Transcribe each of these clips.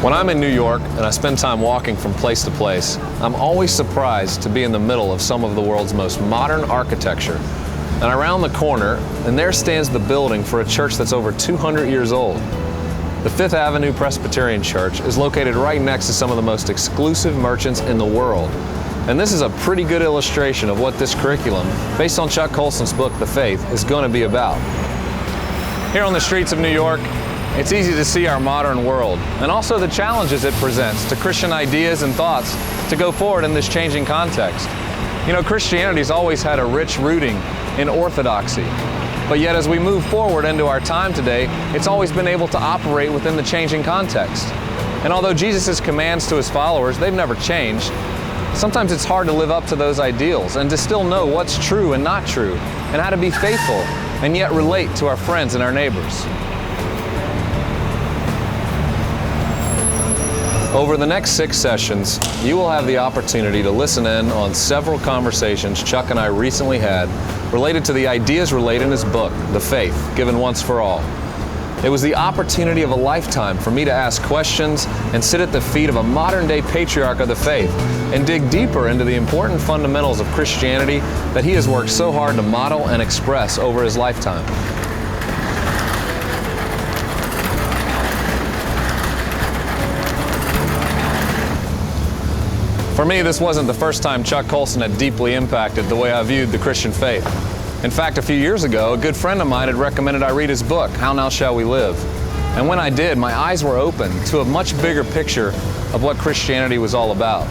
When I'm in New York and I spend time walking from place to place, I'm always surprised to be in the middle of some of the world's most modern architecture. And I round the corner, and there stands the building for a church that's over 200 years old. The Fifth Avenue Presbyterian Church is located right next to some of the most exclusive merchants in the world. And this is a pretty good illustration of what this curriculum, based on Chuck Colson's book, The Faith, is going to be about. Here on the streets of New York, it's easy to see our modern world, and also the challenges it presents to Christian ideas and thoughts to go forward in this changing context. You know, Christianity's always had a rich rooting in orthodoxy, but yet as we move forward into our time today, it's always been able to operate within the changing context. And although Jesus' commands to His followers, they've never changed, sometimes it's hard to live up to those ideals and to still know what's true and not true, and how to be faithful and yet relate to our friends and our neighbors. Over the next 6 sessions, you will have the opportunity to listen in on several conversations Chuck and I recently had related to the ideas relayed in his book, The Faith, Given Once for All. It was the opportunity of a lifetime for me to ask questions and sit at the feet of a modern-day patriarch of the faith and dig deeper into the important fundamentals of Christianity that he has worked so hard to model and express over his lifetime. For me, this wasn't the first time Chuck Colson had deeply impacted the way I viewed the Christian faith. In fact, a few years ago, a good friend of mine had recommended I read his book, How Now Shall We Live? And when I did, my eyes were opened to a much bigger picture of what Christianity was all about.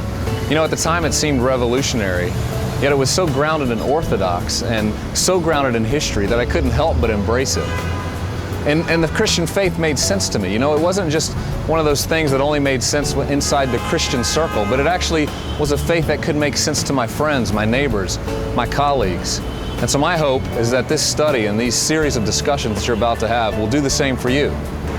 You know, at the time it seemed revolutionary, yet it was so grounded in orthodox and so grounded in history that I couldn't help but embrace it. And the Christian faith made sense to me. You know, it wasn't just one of those things that only made sense inside the Christian circle, but it actually was a faith that could make sense to my friends, my neighbors, my colleagues. And so my hope is that this study and these series of discussions that you're about to have will do the same for you.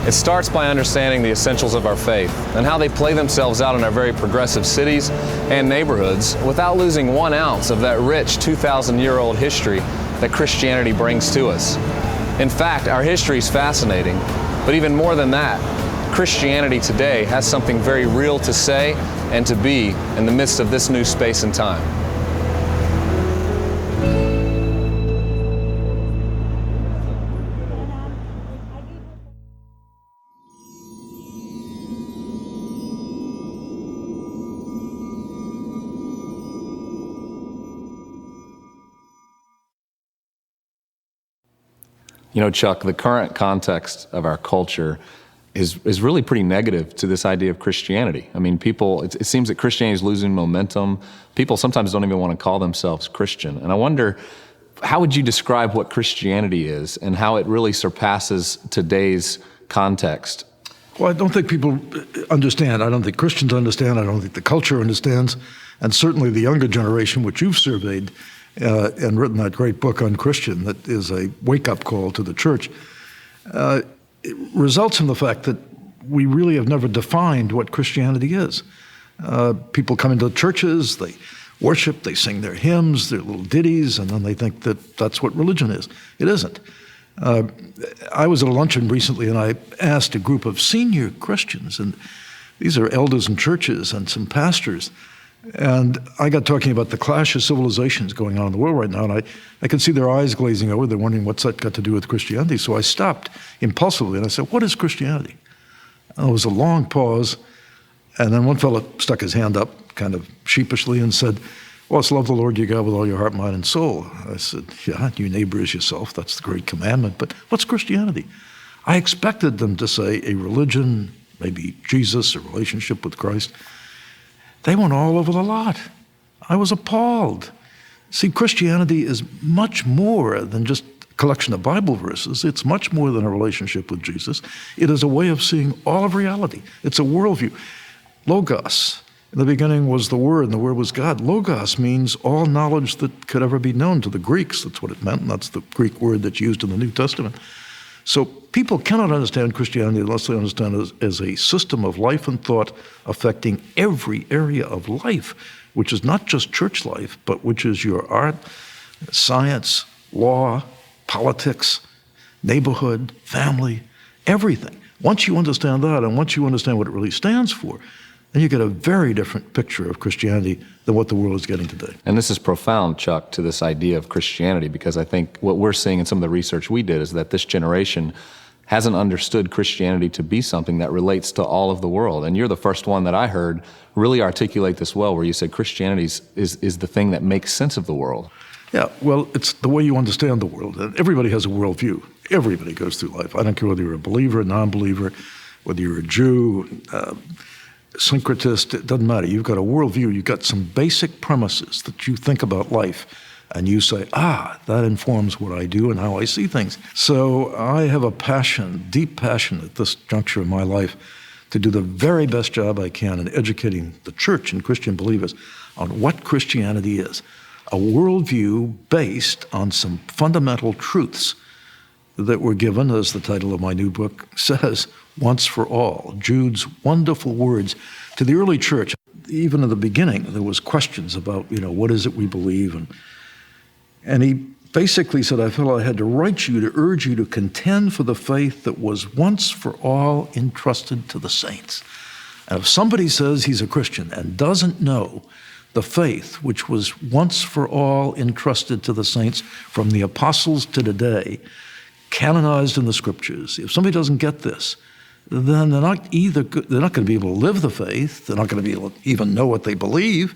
It starts by understanding the essentials of our faith and how they play themselves out in our very progressive cities and neighborhoods without losing 1 ounce of that rich 2,000-year-old history that Christianity brings to us. In fact, our history is fascinating, but even more than that, Christianity today has something very real to say and to be in the midst of this new space and time. You know, Chuck, the current context of our culture is really pretty negative to this idea of Christianity. I mean, it seems that Christianity is losing momentum. People sometimes don't even want to call themselves Christian. And I wonder, how would you describe what Christianity is and how it really surpasses today's context? Well, I don't think people understand. I don't think Christians understand. I don't think the culture understands. And certainly the younger generation, which you've surveyed, and written that great book on Christian that is a wake-up call to the church, it results in the fact that we really have never defined what Christianity is. People come into churches, they worship, they sing their hymns, their little ditties, and then they think that that's what religion is. It isn't. I was at a luncheon recently, and I asked a group of senior Christians, and these are elders in churches and some pastors, and I got talking about the clash of civilizations going on in the world right now, and I could see their eyes glazing over. They're wondering what's that got to do with Christianity. So I stopped impulsively, and I said, what is Christianity? And there was a long pause, and then one fellow stuck his hand up kind of sheepishly and said, well, it's love the Lord your God with all your heart, mind, and soul. I said, yeah, your neighbor is yourself. That's the great commandment. But what's Christianity? I expected them to say a religion, maybe Jesus, a relationship with Christ. They went all over the lot. I was appalled. See, Christianity is much more than just a collection of Bible verses. It's much more than a relationship with Jesus. It is a way of seeing all of reality. It's a worldview. Logos. In the beginning was the Word, and the Word was God. Logos means all knowledge that could ever be known to the Greeks. That's what it meant, and that's the Greek word that's used in the New Testament. So people cannot understand Christianity unless they understand it as a system of life and thought affecting every area of life, which is not just church life, but which is your art, science, law, politics, neighborhood, family, everything. Once you understand that, and once you understand what it really stands for, then you get a very different picture of Christianity than what the world is getting today. And this is profound, Chuck, to this idea of Christianity, because I think what we're seeing in some of the research we did is that this generation hasn't understood Christianity to be something that relates to all of the world. And you're the first one that I heard really articulate this well, where you said Christianity is the thing that makes sense of the world. Yeah, well, it's the way you understand the world. And everybody has a worldview. Everybody goes through life. I don't care whether you're a believer, a non-believer, whether you're a Jew, syncretist, it doesn't matter. You've got a worldview. You've got some basic premises that you think about life. And you say, that informs what I do and how I see things. So I have a passion, deep passion at this juncture of my life to do the very best job I can in educating the church and Christian believers on what Christianity is. A worldview based on some fundamental truths that were given, as the title of my new book says, once for all. Jude's wonderful words to the early church. Even in the beginning, there was questions about, what is it we believe? And he basically said, I felt I had to write you to urge you to contend for the faith that was once for all entrusted to the saints. And if somebody says he's a Christian and doesn't know the faith which was once for all entrusted to the saints from the apostles to today, canonized in the scriptures, if somebody doesn't get this, then they're not going to be able to live the faith, they're not going to be able to even know what they believe,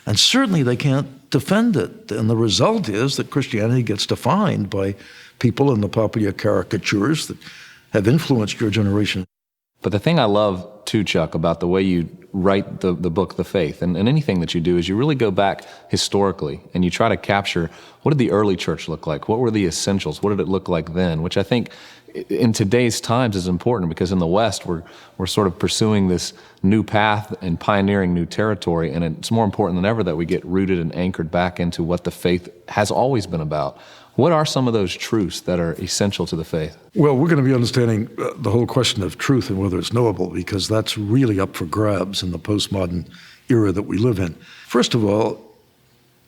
and certainly they can't defend it. And the result is that Christianity gets defined by people in the popular caricatures that have influenced your generation. But the thing I love too, Chuck, about the way you write the book, The Faith, and anything that you do is you really go back historically and you try to capture what did the early church look like? What were the essentials? What did it look like then? Which I think in today's times is important, because in the West we're sort of pursuing this new path and pioneering new territory, and it's more important than ever that we get rooted and anchored back into what the faith has always been about. What are some of those truths that are essential to the faith? Well, we're going to be understanding the whole question of truth and whether it's knowable, because that's really up for grabs in the postmodern era that we live in. First of all,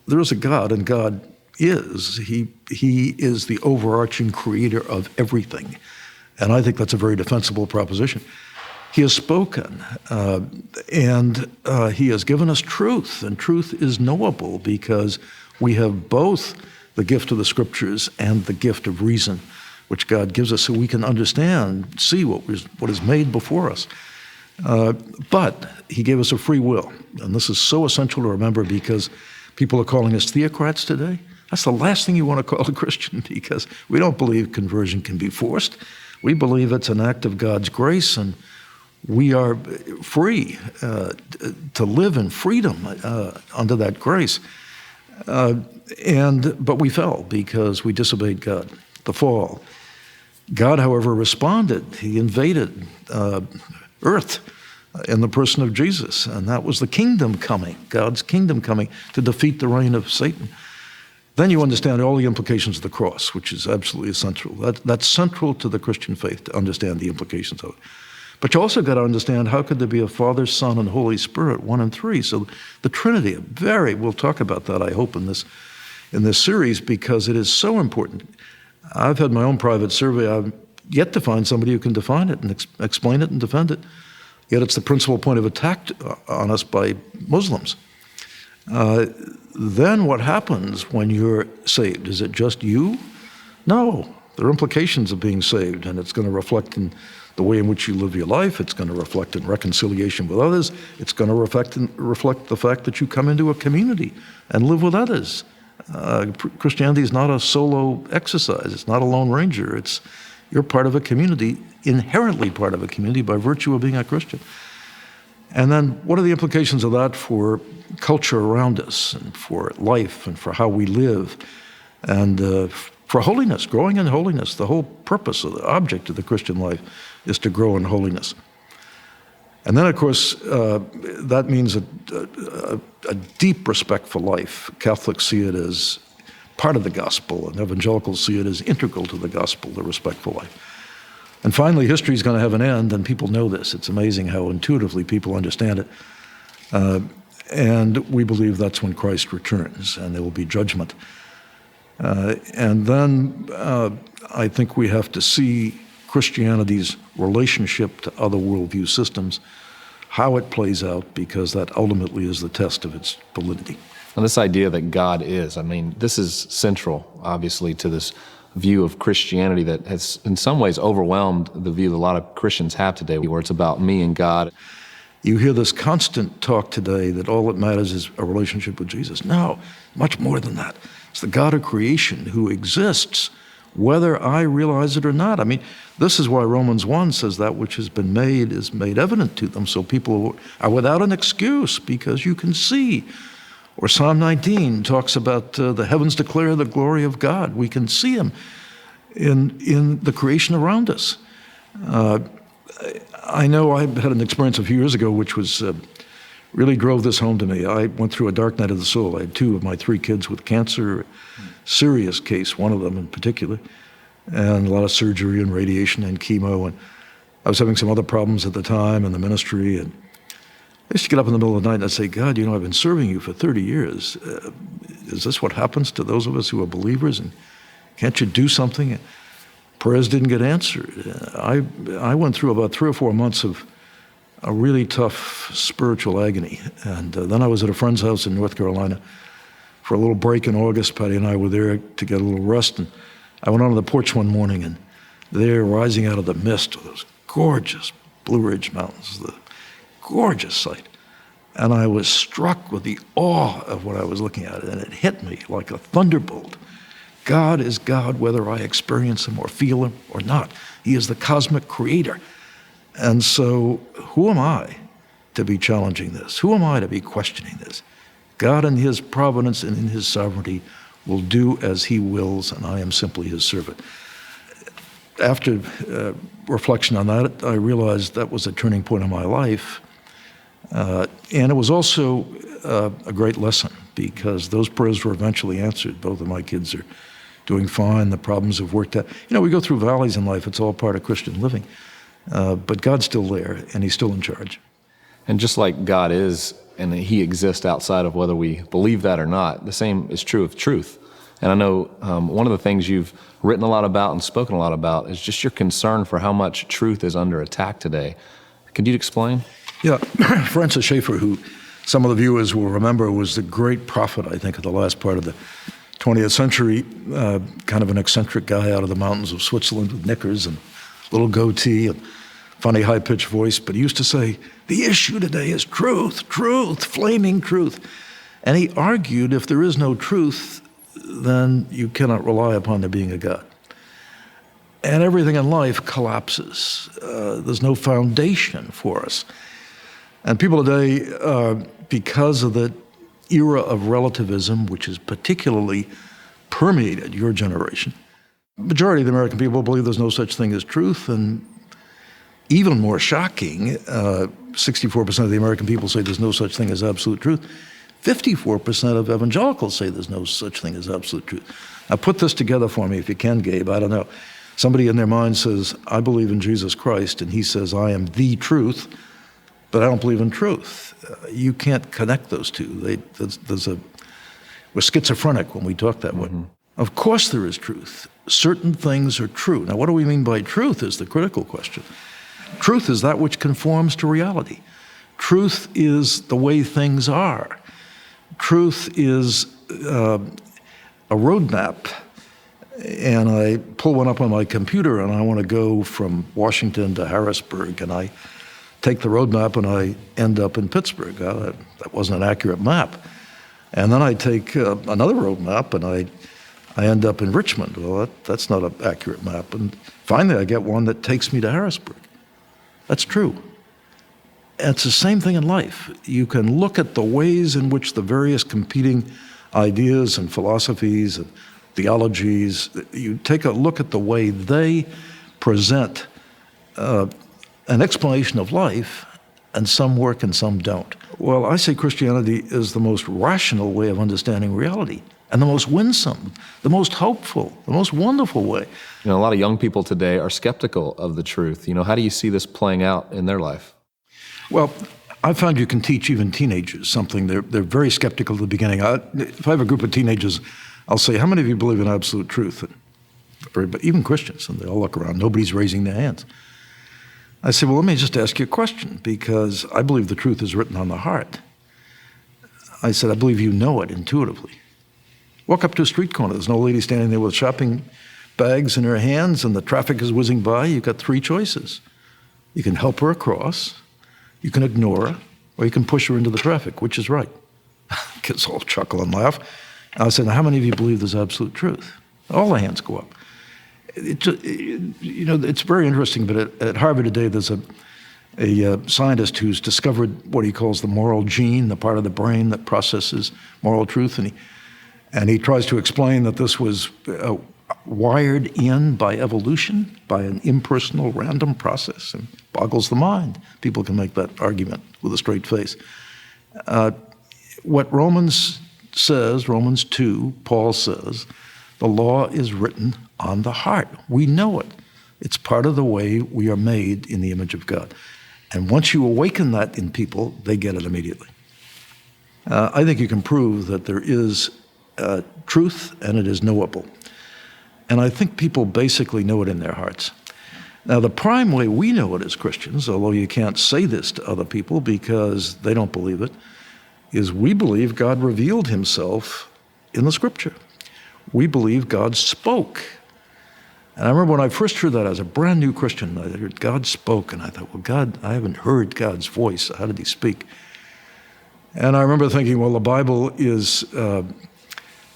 there is a God, and God is. He is the overarching creator of everything. And I think that's a very defensible proposition. He has spoken, and he has given us truth, and truth is knowable because we have both the gift of the scriptures and the gift of reason, which God gives us so we can understand, see what is made before us. But he gave us a free will, and this is so essential to remember, because people are calling us theocrats today. That's the last thing you want to call a Christian, because we don't believe conversion can be forced. We believe it's an act of God's grace, and we are free to live in freedom under that grace. But we fell because we disobeyed God, the fall. God, however, responded. He invaded earth in the person of Jesus, and that was the kingdom coming, God's kingdom coming to defeat the reign of Satan. Then you understand all the implications of the cross, which is absolutely essential. That's central to the Christian faith, to understand the implications of it. But you also got to understand, how could there be a Father, Son, and Holy Spirit, one and three? So the Trinity, we'll talk about that, I hope, in this series, because it is so important. I've had my own private survey. I've yet to find somebody who can define it and explain it and defend it. Yet it's the principal point of attack on us by Muslims. Then what happens when you're saved? Is it just you? No. There are implications of being saved, and it's going to reflect in the way in which you live your life. It's going to reflect in reconciliation with others. It's going to reflect the fact that you come into a community and live with others. Christianity is not a solo exercise. It's not a lone ranger. You're part of a community, inherently part of a community by virtue of being a Christian. And then what are the implications of that for culture around us, and for life, and for how we live, and for holiness, growing in holiness? The whole purpose of the object of the Christian life is to grow in holiness. And then, of course, that means a deep respect for life. Catholics see it as part of the gospel, and evangelicals see it as integral to the gospel, the respect for life. And finally, history is going to have an end, and people know this. It's amazing how intuitively people understand it. And we believe that's when Christ returns, and there will be judgment. And then I think we have to see Christianity's relationship to other worldview systems, how it plays out, because that ultimately is the test of its validity. And this idea that God is, I mean, this is central, obviously, to this view of Christianity that has in some ways overwhelmed the view that a lot of Christians have today, where it's about me and God. You hear this constant talk today that all that matters is a relationship with Jesus. No, much more than that. It's the God of creation who exists whether I realize it or not. I mean, this is why Romans 1 says that which has been made is made evident to them, so people are without an excuse because you can see. Or Psalm 19 talks about the heavens declare the glory of God. We can see him in the creation around us. I know I had an experience a few years ago which was really drove this home to me. I went through a dark night of the soul. I had 2 of my 3 kids with cancer, serious case, one of them in particular, and a lot of surgery and radiation and chemo. And I was having some other problems at the time in the ministry. And I used to get up in the middle of the night and I'd say, God, you know, I've been serving you for 30 years. Is this what happens to those of us who are believers? And can't you do something? Prayers didn't get answered. I went through about 3 or 4 months of a really tough spiritual agony. And then I was at a friend's house in North Carolina for a little break in August. Patty and I were there to get a little rest. And I went onto the porch one morning, and there, rising out of the mist, were those gorgeous Blue Ridge Mountains, the gorgeous sight. And I was struck with the awe of what I was looking at, and it hit me like a thunderbolt. God is God whether I experience him or feel him or not. He is the cosmic creator. And so who am I to be challenging this? Who am I to be questioning this? God in his providence and in his sovereignty will do as he wills, and I am simply his servant. After reflection on that, I realized that was a turning point in my life. And it was also a great lesson, because those prayers were eventually answered. Both of my kids are doing fine. The problems have worked out. You know, we go through valleys in life. It's all part of Christian living. But God's still there, and he's still in charge. And just like God is, and he exists outside of whether we believe that or not, the same is true of truth. And I know one of the things you've written a lot about and spoken a lot about is just your concern for how much truth is under attack today. Could you explain? Yeah, Francis Schaeffer, who some of the viewers will remember, was the great prophet, I think, of the last part of the 20th century, kind of an eccentric guy out of the mountains of Switzerland with knickers and little goatee and funny high-pitched voice, but he used to say, the issue today is truth, truth, flaming truth. And he argued if there is no truth, then you cannot rely upon there being a God. And everything in life collapses. There's no foundation for us. And people today, because of the era of relativism, which has particularly permeated your generation, majority of the American people believe there's no such thing as truth, and even more shocking, 64% of the American people say there's no such thing as absolute truth. 54% of evangelicals say there's no such thing as absolute truth. Now put this together for me if you can, Gabe. I don't know. Somebody in their mind says, I believe in Jesus Christ, and he says, I am the truth, but I don't believe in truth. You can't connect those two. We're schizophrenic when we talk that way. Of course there is truth. Certain things are true. Now, what do we mean by truth is the critical question. Truth is that which conforms to reality. Truth is the way things are. Truth is a roadmap. And I pull one up on my computer, and I want to go from Washington to Harrisburg, and I take the roadmap and I end up in Pittsburgh. That wasn't an accurate map. And then I take another roadmap and I end up in Richmond. Well, that's not an accurate map. And finally I get one that takes me to Harrisburg. That's true. And it's the same thing in life. You can look at the ways in which the various competing ideas and philosophies and theologies, you take a look at the way they present an explanation of life, and some work and some don't. Well, I say Christianity is the most rational way of understanding reality, and the most winsome, the most hopeful, the most wonderful way. You know, a lot of young people today are skeptical of the truth. You know, how do you see this playing out in their life? Well, I found you can teach even teenagers something. They're very skeptical at the beginning. If I have a group of teenagers, I'll say, how many of you believe in absolute truth? But even Christians, and they all look around. Nobody's raising their hands. I said, well, let me just ask you a question, because I believe the truth is written on the heart. I said, I believe you know it intuitively. Walk up to a street corner. There's an old lady standing there with shopping bags in her hands, and the traffic is whizzing by. You've got three choices. You can help her across, you can ignore her, or you can push her into the traffic. Which is right? Kids all chuckle and laugh. I said, now, how many of you believe there's absolute truth? All the hands go up. It's very interesting, but at Harvard today, there's a scientist who's discovered what he calls the moral gene, the part of the brain that processes moral truth, and he tries to explain that this was wired in by evolution, by an impersonal, random process, and boggles the mind. People can make that argument with a straight face. What Romans says, Romans 2, Paul says, the law is written on the heart. We know it. It's part of the way we are made in the image of God. And once you awaken that in people, they get it immediately. I think you can prove that there is truth and it is knowable. And I think people basically know it in their hearts. Now, the prime way we know it as Christians, although you can't say this to other people because they don't believe it, is we believe God revealed himself in the Scripture. We believe God spoke. And I remember when I first heard that as a brand new Christian, I heard God spoke, and I thought, well, God, I haven't heard God's voice. How did he speak? And I remember thinking, well, the Bible is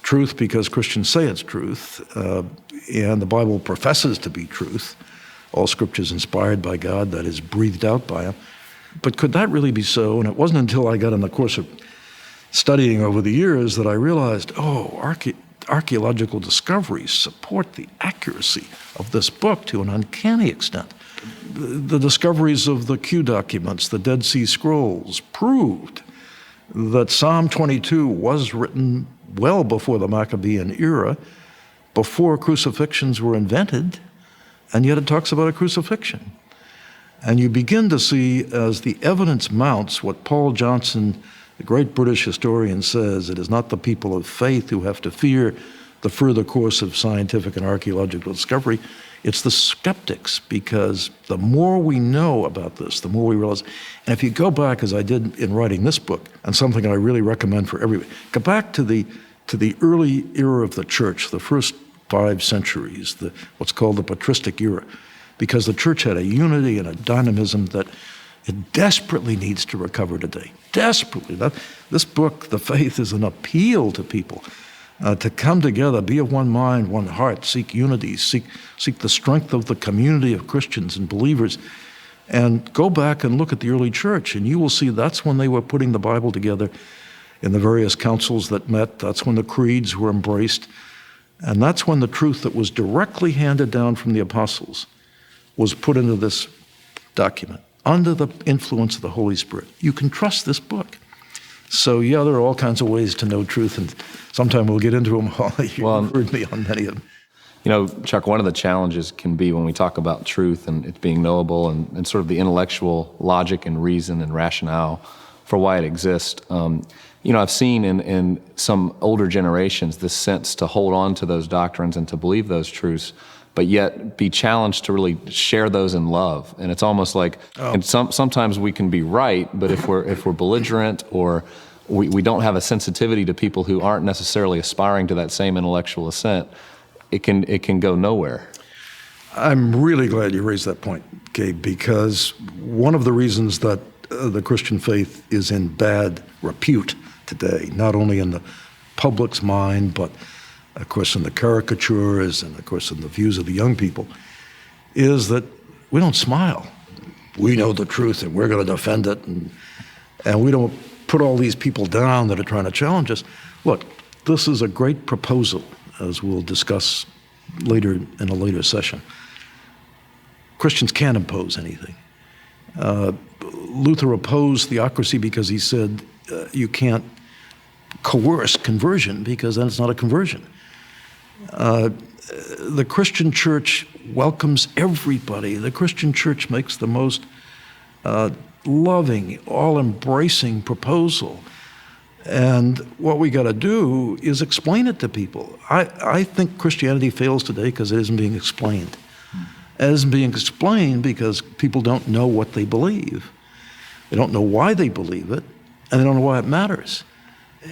truth because Christians say it's truth, and the Bible professes to be truth. All Scripture is inspired by God, that is breathed out by him. But could that really be so? And it wasn't until I got in the course of studying over the years that I realized, archaeological discoveries support the accuracy of this book to an uncanny extent. The discoveries of the Q documents, the Dead Sea Scrolls, proved that Psalm 22 was written well before the Maccabean era, before crucifixions were invented, and yet it talks about a crucifixion. And you begin to see, as the evidence mounts, what Paul Johnson, the great British historian, says: it is not the people of faith who have to fear the further course of scientific and archaeological discovery. It's the skeptics, because the more we know about this, the more we realize. And if you go back, as I did in writing this book, and something I really recommend for everybody, go back to the early era of the church, the first 5 centuries, what's called the patristic era, because the church had a unity and a dynamism that it desperately needs to recover today. Desperately. This book, The Faith, is an appeal to people to come together, be of one mind, one heart, seek unity, seek the strength of the community of Christians and believers, and go back and look at the early church, and you will see that's when they were putting the Bible together in the various councils that met. That's when the creeds were embraced, and that's when the truth that was directly handed down from the apostles was put into this document under the influence of the Holy Spirit. You can trust this book. So, yeah, there are all kinds of ways to know truth, and sometime we'll get into them all. You've heard me on many of them. You know, Chuck, one of the challenges can be when we talk about truth and it being knowable and sort of the intellectual logic and reason and rationale for why it exists. I've seen in some older generations this sense to hold on to those doctrines and to believe those truths, but yet be challenged to really share those in love. And it's almost like, and sometimes we can be right, but if we're belligerent or we don't have a sensitivity to people who aren't necessarily aspiring to that same intellectual assent, it can go nowhere. I'm really glad you raised that point, Gabe, because one of the reasons that the Christian faith is in bad repute today, not only in the public's mind, but of course in the caricatures and of course in the views of the young people, is that we don't smile. We know the truth and we're going to defend it, and we don't put all these people down that are trying to challenge us. Look, this is a great proposal, as we'll discuss later in a later session. Christians can't impose anything. Luther opposed theocracy because he said you can't coerce conversion, because then it's not a conversion. The Christian church welcomes everybody. The Christian church makes the most loving, all-embracing proposal. And what we got to do is explain it to people. I think Christianity fails today because it isn't being explained. isn't being explained because people don't know what they believe. They don't know why they believe it, and they don't know why it matters.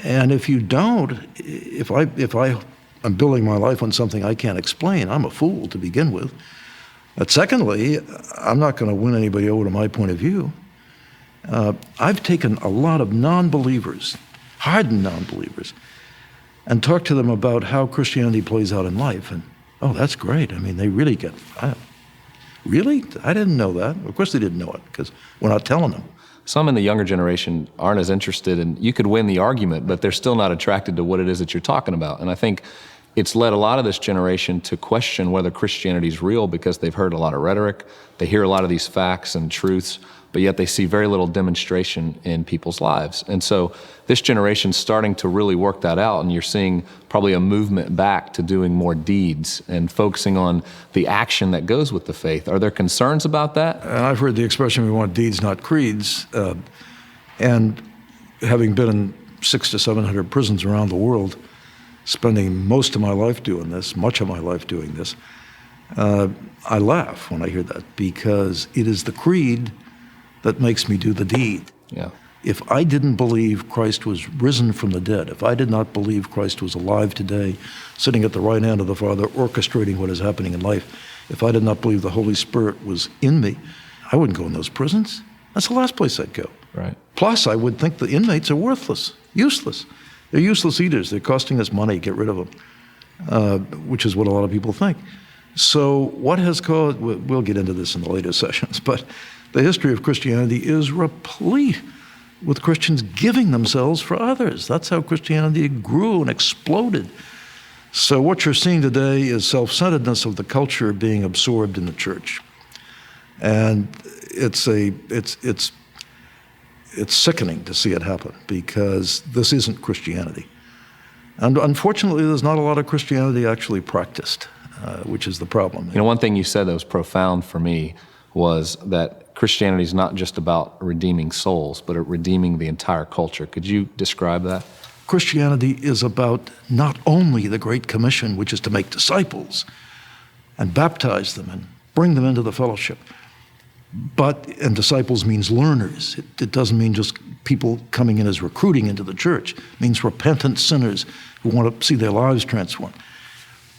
And if you don't, if I am building my life on something I can't explain, I'm a fool to begin with. But secondly, I'm not going to win anybody over to my point of view. I've taken a lot of non-believers, hardened non-believers, and talked to them about how Christianity plays out in life. And, oh, that's great. I mean, they really get, really? I didn't know that. Of course they didn't know it, because we're not telling them. Some in the younger generation aren't as interested in, you could win the argument, but they're still not attracted to what it is that you're talking about. And I think it's led a lot of this generation to question whether Christianity is real because they've heard a lot of rhetoric, they hear a lot of these facts and truths, but yet they see very little demonstration in people's lives. And so this generation's starting to really work that out, and you're seeing probably a movement back to doing more deeds and focusing on the action that goes with the faith. Are there concerns about that? And I've heard the expression, we want deeds, not creeds. And having been in 600 to 700 prisons around the world, spending most of my life doing this, much of my life doing this, I laugh when I hear that, because it is the creed that makes me do the deed. Yeah. If I didn't believe Christ was risen from the dead, if I did not believe Christ was alive today, sitting at the right hand of the Father, orchestrating what is happening in life, if I did not believe the Holy Spirit was in me, I wouldn't go in those prisons. That's the last place I'd go. Right. Plus, I would think the inmates are worthless, useless. They're useless eaters. They're costing us money. Get rid of them, which is what a lot of people think. So what has caused, we'll get into this in the later sessions, but the history of Christianity is replete with Christians giving themselves for others. That's how Christianity grew and exploded. So what you're seeing today is self-centeredness of the culture being absorbed in the church. And it's sickening to see it happen, because this isn't Christianity. And unfortunately, there's not a lot of Christianity actually practiced, which is the problem. You know, one thing you said that was profound for me was that Christianity is not just about redeeming souls, but redeeming the entire culture. Could you describe that? Christianity is about not only the Great Commission, which is to make disciples and baptize them and bring them into the fellowship, and disciples means learners. It doesn't mean just people coming in as recruiting into the church. It means repentant sinners who want to see their lives transformed.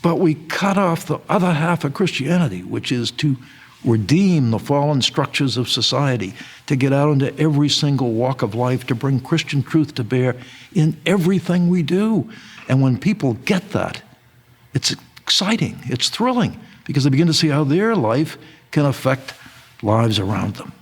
But we cut off the other half of Christianity, which is to redeem the fallen structures of society, to get out into every single walk of life, to bring Christian truth to bear in everything we do. And when people get that, it's exciting, it's thrilling, because they begin to see how their life can affect lives around them.